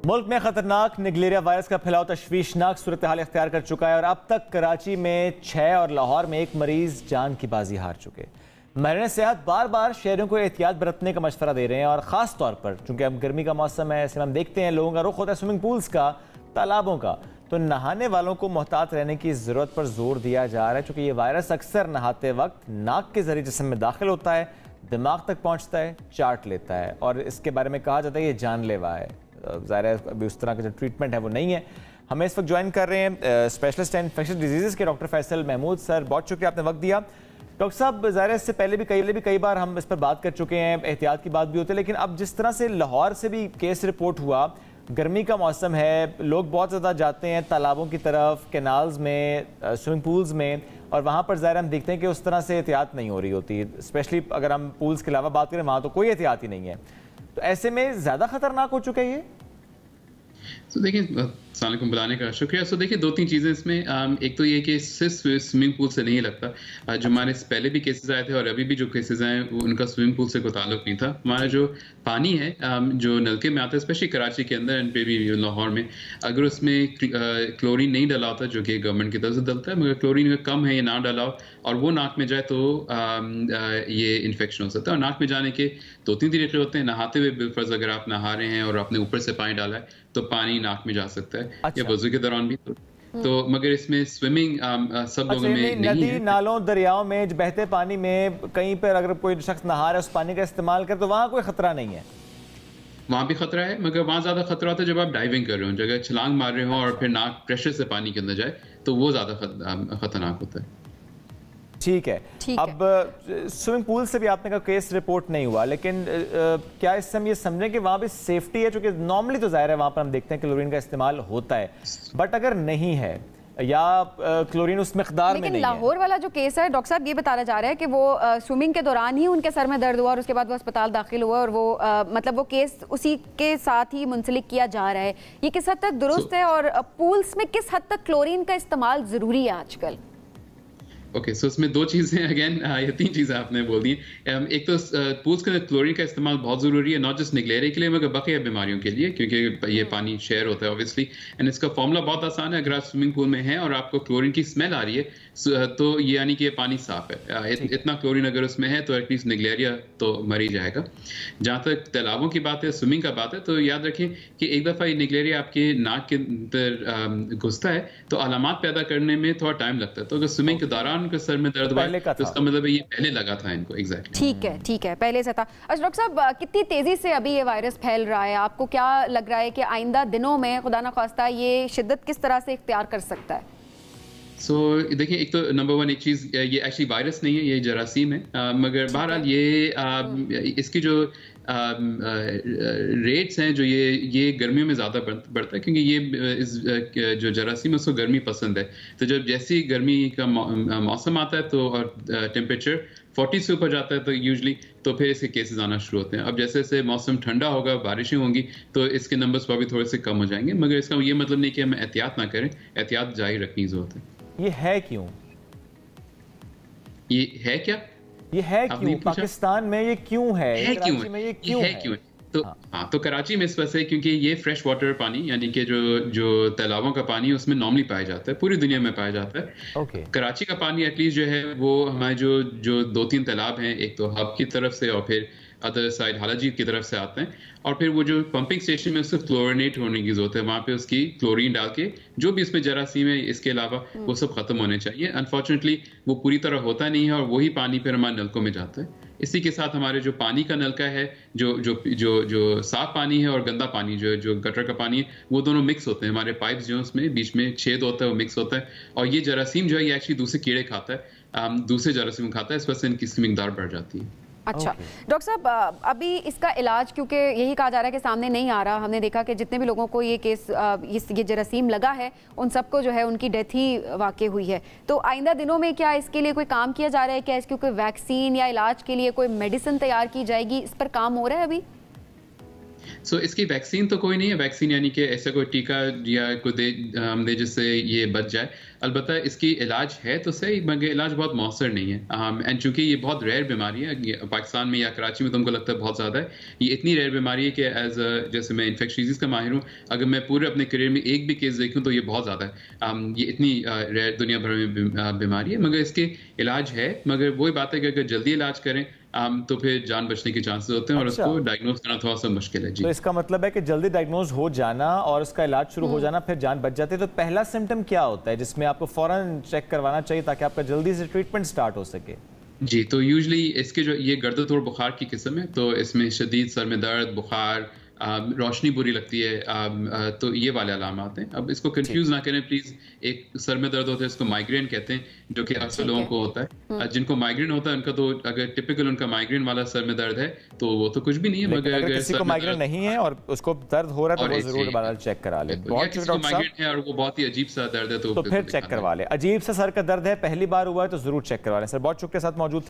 मुल्क में खतरनाक निगलेरिया वायरस का फैलाव तशवीशनाक सूरत हाल इख्तियार कर चुका है और अब तक कराची में 6 और लाहौर में 1 मरीज जान की बाजी हार चुके। माहिरीन सेहत बार बार शहरों को एहतियात बरतने का मशवरा दे रहे हैं और ख़ास तौर पर चूंकि अब गर्मी का मौसम है, ऐसे में हम देखते हैं लोगों का रुख होता है स्विमिंग पूल्स का, तालाबों का, तो नहाने वालों को मोहतात रहने की ज़रूरत पर जोर दिया जा रहा है। चूँकि ये वायरस अक्सर नहाते वक्त नाक के जरिए जिस्म में दाखिल होता है, दिमाग तक पहुँचता है, चाट लेता है और इसके बारे में कहा जाता है ये जानलेवा है। ज़ाहिर है अभी उस तरह का जो ट्रीटमेंट है वो नहीं है। हमें इस वक्त ज्वाइन कर रहे हैं स्पेशलिस्ट एंड इन्फेक्शस डिजीज़ के डॉक्टर फैसल महमूद। सर बहुत शुक्रिया आपने वक्त दिया। डॉक्टर साहब ज़ाहिर है इससे पहले भी कई बार हम इस पर बात कर चुके हैं, एहतियात की बात भी होती है, लेकिन अब जिस तरह से लाहौर से भी केस रिपोर्ट हुआ, गर्मी का मौसम है, लोग बहुत ज़्यादा जाते हैं तालाबों की तरफ, कैनाल्स में, स्विमिंग पूल्स में, और वहाँ पर ज़ाहिर हम देखते हैं कि उस तरह से एहतियात नहीं हो रही होती। स्पेशली अगर हम पूल्स के अलावा बात करें वहाँ तो कोई एहतियात ही नहीं है। तो ऐसे में ज़्यादा ख़तरनाक हो चुका है ये। तो देखिए, अस्सलाम वालेकुम, बुलाने का शुक्रिया। सो देखिए, 2-3 चीज़ें इसमें। एक तो ये कि सिर्फ स्विमिंग पूल से नहीं लगता। जो हमारे पहले भी केसेस आए थे और अभी भी जो केसेस आए उनका स्विमिंग पूल से कोई ताल्लुक नहीं था। हमारा जो पानी है जो नलके में आता है, स्पेशली कराची के अंदर एंड पे भी लाहौर में, अगर उसमें क्लोरीन नहीं डला होता, जो कि गवर्नमेंट की तरफ से डलता है, मगर क्लोरीन कम है, ये ना डला हो और वो नाक में जाए तो ये इन्फेक्शन हो सकता है। और नाक में जाने के 2-3 तरीके होते हैं। नहाते हुए बिलफर्ज अगर आप नहा रहे हैं और आपने ऊपर से पानी डाला है तो पानी नाक में जा सकता है। अच्छा। या वजू के दौरान भी तो मगर इसमें स्विमिंग सब लोगों में नहीं नदी, है। नालों, दरियाओं में बहते पानी में कहीं पर अगर कोई शख्स नहा रहा है उस पानी का इस्तेमाल करे तो वहाँ कोई खतरा नहीं है। वहाँ भी खतरा है, मगर वहाँ ज्यादा खतरा होता है जब आप डाइविंग कर रहे हो, जगह छलांग मार रहे हो और फिर नाक प्रेशर से पानी के अंदर जाए, तो वो ज्यादा खतरनाक होता है। ठीक है। अब स्विमिंग पूल से भी आपने कहा केस रिपोर्ट नहीं हुआ, लेकिन क्या इससे हम ये समझें कि वहाँ भी सेफ्टी है? चूंकि नॉर्मली तो जाहिर है वहाँ पर हम देखते हैं क्लोरीन का इस्तेमाल होता है, बट अगर नहीं है या क्लोरीन उस मिकदार में नहीं है। लेकिन लाहौर वाला जो केस है, डॉक्टर साहब ये बताया जा रहा है कि वो स्विमिंग के दौरान ही उनके सर में दर्द हुआ और उसके बाद वो अस्पताल दाखिल हुआ और वो मतलब वो केस उसी के साथ ही मुंसलिक किया जा रहा है। ये किस हद तक दुरुस्त है और पूल्स में किस हद तक क्लोरीन का इस्तेमाल जरूरी है आजकल? ओके, सो इसमें 2 चीज़ें अगेन ये 3 चीज़ें आपने बोल दी। एक तो पूल्स के अंदर क्लोरीन का इस्तेमाल बहुत ज़रूरी है, नॉट जस्ट निगलेरिया के लिए मगर बकिया बीमारियों के लिए, क्योंकि ये पानी शेयर होता है ऑब्वियसली। एंड इसका फॉर्मूला बहुत आसान है। अगर आप स्विमिंग पूल में हैं और आपको क्लोरीन की स्मेल आ रही है तो ये यानी कि ये पानी साफ है। इतना क्लोरीन अगर उसमें है तो एटलीस्ट निगलेरिया तो मर ही जाएगा। जहाँ तक तालाबों की बात है, स्विमिंग का बात है, तो याद रखें कि एक दफ़ा ये निगलेरिया आपके नाक के अंदर घुसता है तो अलामात पैदा करने में थोड़ा टाइम लगता है। तो अगर स्विमिंग के दौरान उनके सर में दर्द हुआ तो इसका मतलब है ये पहले लगा था इनको। एग्जैक्टली, ठीक है, पहले से था। अच्छा डॉक्टर साहब, कितनी तेजी से अभी ये वायरस फैल रहा है? आपको क्या लग रहा है कि आइंदा दिनों में खुदा न खास्ता ये शिद्दत किस तरह से इख्तियार कर सकता है? देखिए, एक तो नंबर 1 एक चीज़, ये एक्चुअली वायरस नहीं है, ये जरासीम है। मगर बहरहाल ये इसकी जो रेट्स हैं, जो ये गर्मियों में ज़्यादा बढ़ता है, क्योंकि ये जो जरासीम है उसको गर्मी पसंद है। तो जब जैसी गर्मी का मौसम आता है तो और टेम्परेचर 40 से ऊपर जाता है तो यूजली तो फिर इसके केसेस आना शुरू होते हैं। अब जैसे जैसे मौसम ठंडा होगा, बारिशें होंगी, तो इसके नंबर्स भी थोड़े से कम हो जाएंगे। मगर इसका ये मतलब नहीं कि हम एहतियात ना करें, एहतियात जारी रखने की जरूरत है। ये है क्यों? ये है क्या? ये है क्यों? पाकिस्तान में ये क्यों है? कराची में ये क्यों है? तो हाँ, तो कराची में इस वजह से क्योंकि ये फ्रेश वाटर पानी, यानी कि जो तालाबों का पानी उसमें नॉर्मली पाया जाता है, पूरी दुनिया में पाया जाता है। कराची का पानी एटलीस्ट जो है वो हमारे जो 2-3 तालाब हैं, एक तो हब की तरफ से और फिर अदर साइड हालाजीत की तरफ से आते हैं, और फिर वो जो पंपिंग स्टेशन में उसको क्लोरिनेट होने की जरूरत है। वहाँ पे उसकी क्लोरीन डाल के जो भी इसमें जरासीम है इसके अलावा वो सब खत्म होने चाहिए। अनफॉर्चुनेटली वो पूरी तरह होता नहीं है और वही पानी फिर हमारे नलकों में जाता है। इसी के साथ हमारे जो पानी का नलका है, जो साफ पानी है और गंदा पानी जो गटर का पानी है, वो दोनों मिक्स होते हैं। हमारे पाइप्स जो उसमें बीच में छेद होता है वो मिक्स होता है, और ये जरासीम जो है ये एक्चुअली दूसरे कीड़े खाता है, दूसरे जरासीम खाता है, इस वजह से इनकी मिकदार बढ़ जाती है। अच्छा डॉक्टर साहब, अभी इसका इलाज क्योंकि यही कहा जा रहा है कि सामने नहीं आ रहा, हमने देखा कि जितने भी लोगों को ये केस ये जरासीम लगा है उन सबको जो है उनकी डेथ ही वाक़ई हुई है। तो आइंदा दिनों में क्या इसके लिए कोई काम किया जा रहा है? क्या इसके कोई वैक्सीन या इलाज के लिए कोई मेडिसिन तैयार की जाएगी? इस पर काम हो रहा है अभी? इसकी वैक्सीन तो कोई नहीं है, वैक्सीन यानी कि ऐसा कोई टीका या कोई दे जिससे ये बच जाए। अलबत्ता इसकी इलाज है तो सही, मगर इलाज बहुत मौसर नहीं है। एंड चूंकि ये बहुत रेयर बीमारी है, पाकिस्तान में या कराची में तुमको लगता है बहुत ज़्यादा है, ये इतनी रेयर बीमारी है कि जैसे मैं इन्फेक्शन डिजीज़ का माहिर हूँ, अगर मैं पूरे अपने करियर में एक भी केस देखूँ तो ये बहुत ज़्यादा है। ये इतनी रेयर दुनिया भर में बीमारी है, मगर इसके इलाज है। मगर वही बात है कि अगर जल्दी इलाज करें तो फिर जान बचने के चांसेस होते हैं। अच्छा। और उसको डायग्नोज करना थोड़ा सा मुश्किल है जी। तो इसका मतलब है कि जल्दी डायग्नोज हो जाना और उसका इलाज शुरू हो जाना, फिर जान बच जाती है। तो पहला सिम्टम क्या होता है जिसमें आपको फौरन चेक करवाना चाहिए ताकि आपका जल्दी से ट्रीटमेंट स्टार्ट हो सके? जी, तो यूजुअली इसके जो ये गर्दत और बुखार की किस्म है, तो इसमें शदीद सर में दर्द, बुखार, रोशनी बुरी लगती है, तो ये वाले अलामात हैं। अब इसको कंफ्यूज ना करें प्लीज। एक सर में दर्द होता है, इसको माइग्रेन कहते हैं, जो कि अक्सर लोगों को होता है। जिनको माइग्रेन होता है उनका तो अगर टिपिकल उनका माइग्रेन वाला सर में दर्द है तो वो तो कुछ भी नहीं है। मगर अगर किसी को माइग्रेन नहीं है और उसको दर्द हो रहा है तो वो जरूर दोबारा चेक करा ले। किसी को माइग्रेन है और वो बहुत ही अजीब सा दर्द है तो फिर चेक करवा ले। अजीब सा सर का दर्द है, पहली बार हुआ है तो जरूर चेक करवा लें। सर बहुत शुक्रिया साथ मौजूद